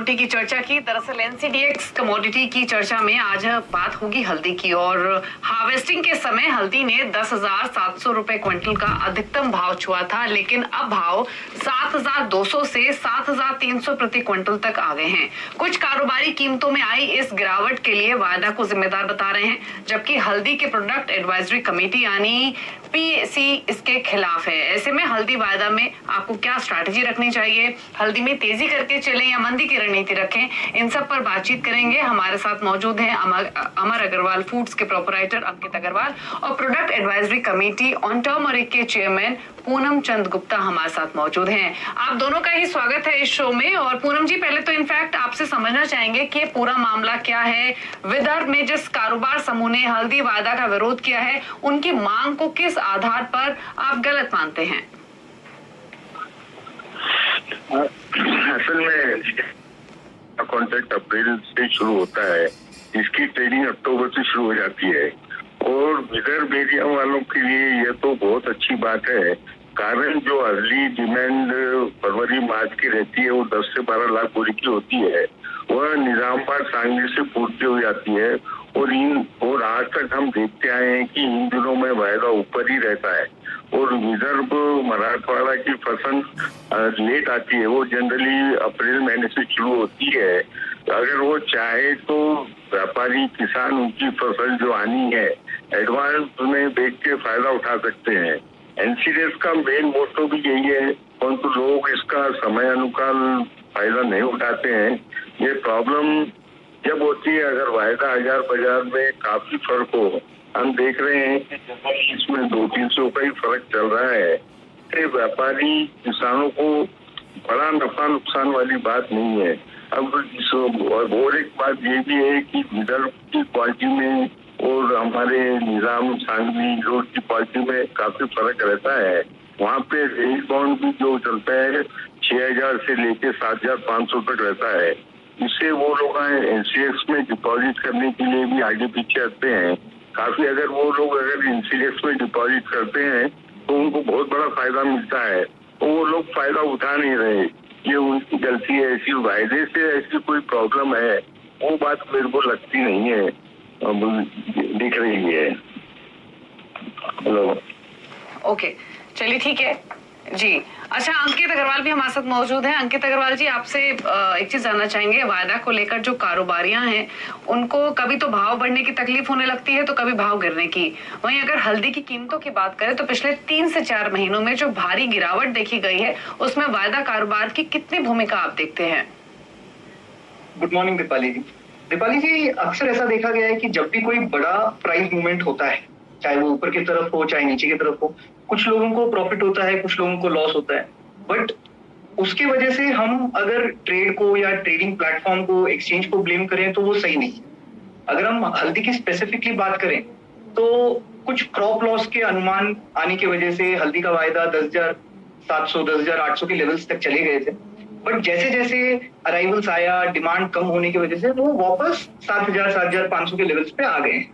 Commodity की चर्चा की। दरअसल एनसीडीएक्स कमोडिटी की चर्चा में आज बात होगी हल्दी की, और हार्वेस्टिंग के समय हल्दी ने 10,700 रुपए क्विंटल का अधिकतम भाव छुआ था, लेकिन अब भाव 7,200 से 7,300 प्रति क्विंटल तक आ गए हैं। कुछ कारोबारी कीमतों में आई इस गिरावट के लिए वायदा को जिम्मेदार बता रहे हैं, जबकि हल्दी के प्रोडक्ट एडवाइजरी कमेटी यानी पीसी इसके खिलाफ है। ऐसे में हल्दी वायदा में आपको क्या स्ट्रैटेजी रखनी चाहिए, हल्दी में तेजी करके चलें या मंदी की रणनीति रखें, इन सब पर बातचीत करेंगे। हमारे साथ मौजूद हैं अमर अग्रवाल फूड्स के प्रोपराइटर अंकित अग्रवाल और product advisory committee on turmeric के चेयरमैन पूनम चंद गुप्ता हमारे साथ मौजूद हैं। आप दोनों का ही स्वागत है इस शो में। और पूनम जी, पहले तो इनफैक्ट आपसे समझना चाहेंगे कि ये पूरा मामला क्या है। विदर्भ में जिस कारोबार समूह ने हल्दी वायदा का विरोध किया है, उनकी मांग को किस आधार पर आप गलत मानते हैं? असल में कॉन्ट्रैक्ट अप्रैल से शुरू होता है, इसकी ट्रेडिंग अक्टूबर से शुरू हो जाती है, और विदर्भ एरिया वालों के लिए यह तो बहुत अच्छी बात है। कारण जो अर्ली डिमांड फरवरी मार्च की रहती है वो 10 से 12 लाख बोरी की होती है, वह निजामाबाद सांगली से पूर्ति हो जाती है। और आज तक हम देखते आए हैं कि इन दिनों में वायदा ऊपर ही रहता है, और विदर्भ मराठवाड़ा की फसल लेट आती है। वो जनरली अप्रैल महीने से शुरू होती है। अगर वो चाहे तो व्यापारी किसान उनकी फसल जो आनी है एडवांस में बेच के फायदा उठा सकते हैं। एनसीडीएक्स का मेन मोटो भी यही है, परंतु लोग इसका समय अनुकाल फायदा नहीं उठाते हैं। ये प्रॉब्लम जब होती है अगर वायदा हजार बाजार में काफी फर्क हो। हम देख रहे हैं कि जनरली इसमें 200-300 का ही फर्क चल रहा है। व्यापारी किसानों को बड़ा नफा नुकसान वाली बात नहीं है। अब और एक बात ये भी है कि विदर्भ की क्वालिटी में और हमारे निजाम सांगली रोड की क्वालिटी में काफी फर्क रहता है। वहाँ पे रेट बॉन्ड भी जो चलता है 6,000 से लेके 7,500 तक रहता है। इससे वो लोग एनसीडीएक्स में डिपॉजिट करने के लिए भी आगे पीछे हटते हैं काफी। अगर वो लोग एनसीडीएक्स में डिपॉजिट करते हैं तो उनको बहुत बड़ा फायदा मिलता है, तो वो लोग फायदा उठा नहीं रहे। ये उनकी गलती है। ऐसी वायदे से ऐसी कोई प्रॉब्लम है वो बात मेरे को लगती नहीं है, दिख रही है। हेलो, ओके, चलिए ठीक है जी। अच्छा, अंकित अग्रवाल भी हमारे साथ मौजूद हैं। अंकित अग्रवाल जी, आपसे एक चीज जानना चाहेंगे। वायदा को लेकर जो कारोबारियां हैं उनको कभी तो भाव बढ़ने की तकलीफ होने लगती है तो कभी भाव गिरने की। वहीं अगर हल्दी की कीमतों की बात करें तो पिछले 3 से 4 महीनों में जो भारी गिरावट देखी गई है उसमें वायदा कारोबार की कितनी भूमिका आप देखते हैं? गुड मॉर्निंग दीपाली जी। दीपाली जी, अक्सर ऐसा देखा गया है कि जब भी कोई बड़ा प्राइस मूवमेंट होता है, चाहे वो ऊपर की तरफ हो चाहे नीचे की तरफ हो, कुछ लोगों को प्रॉफिट होता है, कुछ लोगों को लॉस होता है। बट उसके वजह से हम अगर ट्रेड को या ट्रेडिंग प्लेटफॉर्म को, एक्सचेंज को ब्लेम करें तो वो सही नहीं है। अगर हम हल्दी की स्पेसिफिकली बात करें तो कुछ क्रॉप लॉस के अनुमान आने की वजह से हल्दी का वायदा 10,700 10,800 के लेवल्स तक चले गए थे। बट जैसे जैसे अराइवल्स आया, डिमांड कम होने की वजह से वो वापस 7,000 7,500 के लेवल्स पे आ गए हैं।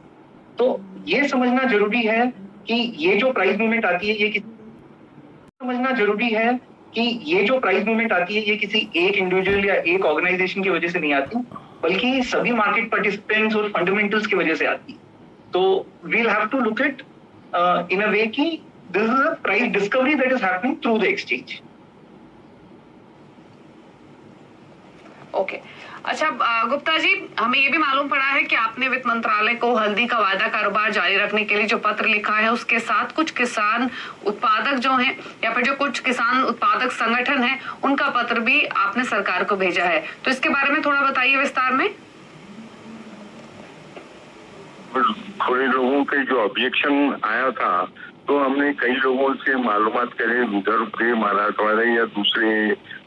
तो ये समझना जरूरी है कि ये जो प्राइस मूवमेंट आती है ये किसी एक इंडिविजुअल या एक ऑर्गेनाइजेशन की वजह से नहीं आती, बल्कि सभी मार्केट पार्टिसिपेंट्स और फंडामेंटल्स की वजह से आती है। तो we'll have to look it in a way कि this is a price discovery that is happening through the exchange. Okay, अच्छा गुप्ता जी, हमें ये भी मालूम पड़ा है कि आपने वित्त मंत्रालय को हल्दी का वायदा कारोबार जारी रखने के लिए जो पत्र लिखा है उसके साथ कुछ किसान उत्पादक जो हैं या फिर जो कुछ किसान उत्पादक संगठन हैं उनका पत्र भी आपने सरकार को भेजा है। तो इसके बारे में थोड़ा बताइए विस्तार में। थोड़े लोगों के जो ऑब्जेक्शन आया था तो हमने कई लोगों से मालूमात करे, विदर्भ के, मराठवाड़ा या दूसरे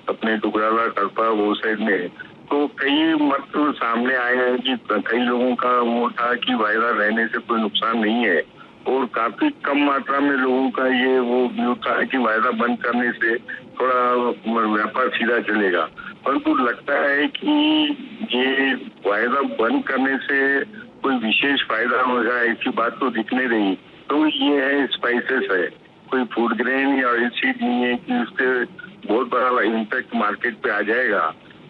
अपने डुगराला कल्पा वो साइड में, तो कई मत सामने आए हैं कि कई लोगों का वो था कि वायदा रहने से कोई नुकसान नहीं है, और काफी कम मात्रा में लोगों का ये वो व्यू था कि वायदा बंद करने से थोड़ा व्यापार सीधा चलेगा। परंतु लगता है कि ये वायदा बंद करने से कोई विशेष फायदा होगा ऐसी बात तो दिख नहीं रही। तो ये है स्पाइसेस है, कोई फूड ग्रेन या ऑयल सीड नहीं है कि उससे बहुत बड़ा इम्पैक्ट मार्केट पे आ जाएगा।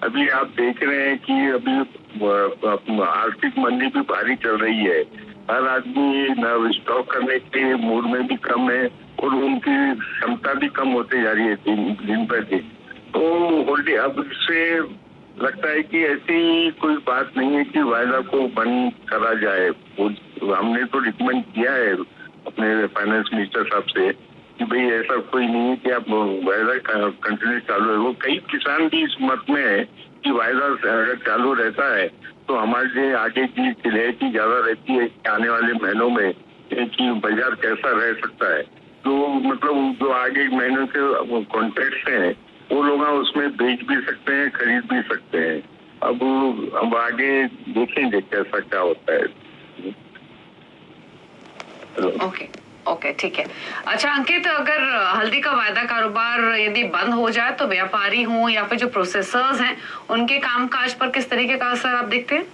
अभी आप देख रहे हैं कि अभी आर्थिक मंदी भी भारी चल रही है। हर आदमी न स्टॉक करने के मूड में भी कम है और उनकी क्षमता भी कम होते जा रही है दिन पर दिन। तो होल्डिंग अब इससे लगता है कि ऐसी कोई बात नहीं है कि वायदा को बंद करा जाए। हमने तो रिकमेंड किया है अपने फाइनेंस मिनिस्टर साहब से कि भाई ऐसा कोई नहीं है कि आप वायदा कंटिन्यू चालू है। वो कई किसान भी इस मत में है कि वायदा अगर चालू रहता है तो हमारे आगे की रियायती ज्यादा रहती है कि आने वाले महीनों में कि बाजार कैसा रह सकता है। तो मतलब जो आगे महीनों के कॉन्ट्रैक्ट हैं वो लोग उसमें बेच भी सकते हैं, खरीद भी सकते हैं। अब आगे देखेंगे कैसा क्या होता है। ओके ओके ठीक है। अच्छा अंकित, अगर हल्दी का वायदा कारोबार यदि बंद हो जाए तो व्यापारी हों या फिर जो प्रोसेसर्स हैं उनके कामकाज पर किस तरीके का असर आप देखते हैं?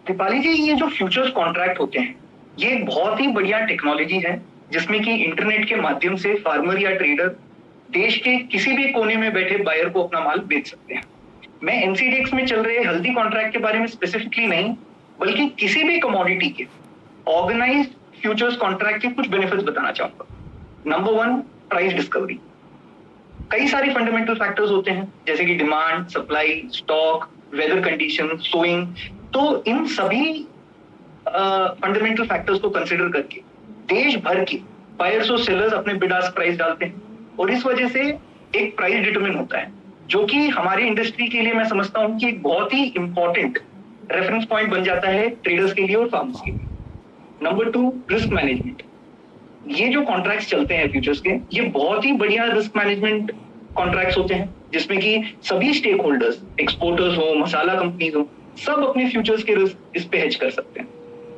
दीपाली जी, ये जो फ्यूचर्स कॉन्ट्रैक्ट होते हैं ये एक बहुत ही बढ़िया टेक्नोलॉजी है जिसमें कि इंटरनेट के माध्यम से फार्मर या ट्रेडर देश के किसी भी कोने में बैठे बायर को अपना माल बेच सकते हैं। मैं एनसीडीएक्स में चल रहे हल्दी कॉन्ट्रैक्ट के बारे में स्पेसिफिकली नहीं बल्कि किसी भी कमोडिटी के ऑर्गेनाइज्ड फ्यूचर्स कॉन्ट्रैक्ट के कुछ बेनिफिट्स बताना चाहूंगा। Number 1, price discovery. कई सारे फंडामेंटल फैक्टर्स होते हैं जैसे कि demand, supply, stock, weather condition, sowing. तो इन सभी फंडामेंटल फैक्टर्स को कंसिडर करके देश भर के बायर्स और सेलर्स अपने बिड आस्क प्राइस डालते हैं और इस वजह से एक प्राइस डिटरमिन होता है जो कि हमारी इंडस्ट्री के लिए मैं समझता हूं कि एक बहुत ही इंपॉर्टेंट रेफरेंस पॉइंट बन जाता है ट्रेडर्स के लिए और फार्मर्स के लिए। Number 2, risk management. ये जो कॉन्ट्रैक्ट्स चलते हैं फ्यूचर्स के, ये बहुत ही बढ़िया रिस्क मैनेजमेंट कॉन्ट्रैक्ट्स होते हैं जिसमें कि सभी स्टेक होल्डर्स, एक्सपोर्टर्स हो, मसाला कंपनीज हो, सब अपने फ्यूचर्स के रिस्क इस पे हेज कर सकते हैं।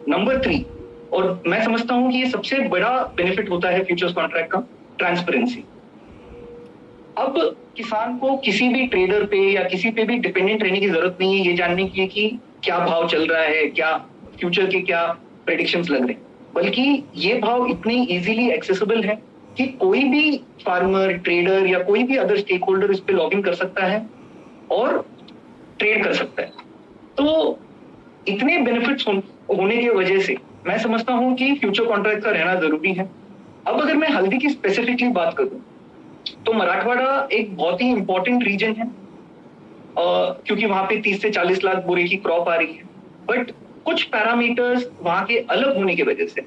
नंबर 3, और मैं समझता हूं कि ये सबसे बड़ा बेनिफिट होता है फ्यूचर्स कॉन्ट्रैक्ट का, ट्रांसपेरेंसी। अब किसान को किसी भी ट्रेडर पे या किसी पे भी डिपेंडेंट रहने की जरूरत नहीं है ये जानने के लिए कि क्या भाव चल रहा है, क्या फ्यूचर के क्या प्रेडिक्शंस लग रहे हैं, बल्कि ये भाव इतने इजीली एक्सेसिबल है कि कोई भी फार्मर, ट्रेडर या कोई भी अदर स्टेक होल्डर इस पे लॉग इन कर सकता है और ट्रेड कर सकता है। तो इतने बेनिफिट्स होने की वजह से मैं समझता हूं कि फ्यूचर कॉन्ट्रैक्ट का रहना जरूरी है। अब अगर मैं हल्दी की स्पेसिफिकली बात करूं तो मराठवाड़ा एक बहुत ही इंपॉर्टेंट रीजन है क्योंकि वहां पे 30 से 40 लाख बोरे की क्रॉप आ रही है। बट कुछ पैरामीटर्स वहां के अलग होने की वजह से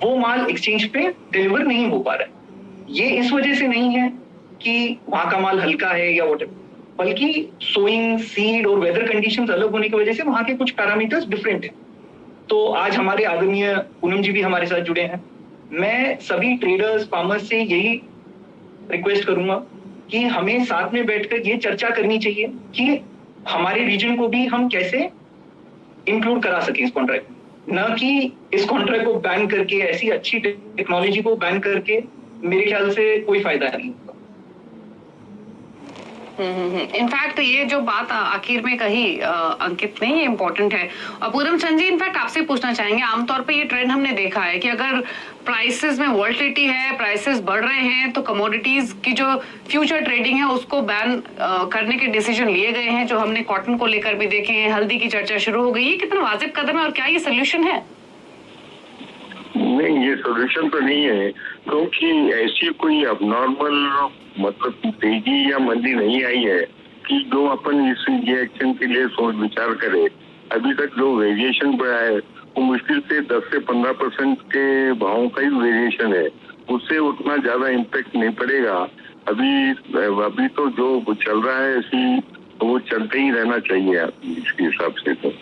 वो माल एक्सचेंज पे डिलीवर नहीं हो पा रहा है। ये इस वजह से नहीं है कि वहां का माल हल्का है या व्हाटएवर, बल्कि सोइंग, सीड और वेदर कंडीशंस अलग होने की वजह से वहां के कुछ पैरामीटर्स डिफरेंट हैं। तो आज हमारे आदरणीय पूनम जी भी हमारे साथ जुड़े हैं। मैं सभी ट्रेडर्स, फार्मर्स से यही रिक्वेस्ट करूंगा कि हमें साथ में बैठकर ये चर्चा करनी चाहिए कि हमारे रीजन को भी हम कैसे इंक्लूड करा सके इस कॉन्ट्रैक्ट, न कि इस कॉन्ट्रैक्ट को बैन करके, ऐसी अच्छी टेक्नोलॉजी को बैन करके मेरे ख्याल से कोई फायदा नहीं होगा। इनफैक्ट ये जो बात आखिर में कही अंकित ने, ये इम्पोर्टेंट है। और पूनम चंद जी, इनफैक्ट आपसे पूछना चाहेंगे, आमतौर पे ये ट्रेंड हमने देखा है कि अगर प्राइसेस में वॉल्टिलिटी है, प्राइसेस बढ़ रहे हैं, तो कमोडिटीज की जो फ्यूचर ट्रेडिंग है उसको बैन करने के डिसीजन लिए गए हैं, जो हमने कॉटन को लेकर भी देखे हैं। हल्दी की चर्चा शुरू हो गई। ये कितना वाजिब कदम है और क्या ये सोल्यूशन है? नहीं, ये सोल्यूशन तो नहीं है क्योंकि ऐसी कोई अबनॉर्मल मतलब तेजी या मंदी नहीं आई है कि जो अपन इस एक्शन के लिए सोच विचार करें। अभी तक जो वेरिएशन बढ़ा है वो मुश्किल से 10 से 15% के भावों का ही वेरिएशन है, उससे उतना ज्यादा इम्पैक्ट नहीं पड़ेगा। अभी तो जो चल रहा है ऐसी वो चलते ही रहना चाहिए इसके हिसाब से। तो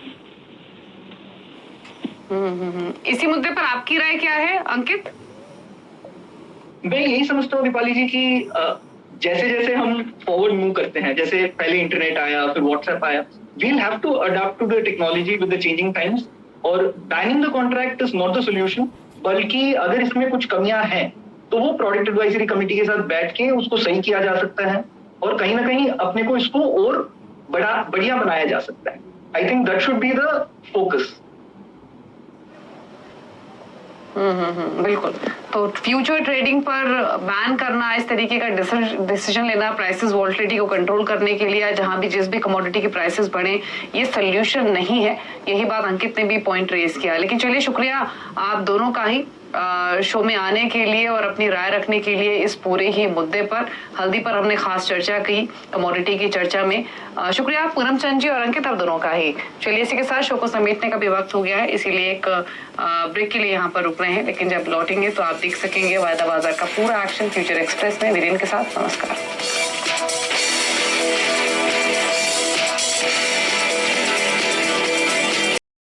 इसी मुद्दे पर आपकी राय क्या है अंकित? मैं यही समझता हूँ दीपाली जी कि जैसे जैसे हम फॉरवर्ड मूव करते हैं, जैसे पहले इंटरनेट आया, फिर व्हाट्सएप आया, we'll have to adapt to the technology with the changing times। और banning the contract is not the solution, बल्कि अगर इसमें कुछ कमियां हैं तो वो प्रोडक्ट एडवाइजरी कमेटी के साथ बैठ के उसको सही किया जा सकता है और कहीं ना कहीं अपने को इसको और बढ़िया बनाया जा सकता है। I think that should be the focus. बिल्कुल। तो फ्यूचर ट्रेडिंग पर बैन करना, इस तरीके का डिसीजन लेना प्राइसेस वॉलेटिलिटी को कंट्रोल करने के लिए, जहां भी जिस भी कमोडिटी के प्राइसेस बढ़े, ये सोल्यूशन नहीं है। यही बात अंकित ने भी पॉइंट रेज किया। लेकिन चलिए, शुक्रिया आप दोनों का ही शो में आने के लिए और अपनी राय रखने के लिए इस पूरे ही मुद्दे पर। हल्दी पर हमने खास चर्चा की, कमोडिटी की चर्चा में। शुक्रिया पूनम चंद जी और अंकित, आप दोनों का ही। चलिए, इसी के साथ शो को समेटने का भी वक्त हो गया है, इसीलिए एक ब्रेक के लिए यहाँ पर रुक रहे हैं। लेकिन जब लौटेंगे तो आप देख सकेंगे वायदा बाजार का पूरा एक्शन फ्यूचर एक्सप्रेस में। वीरेन के साथ नमस्कार।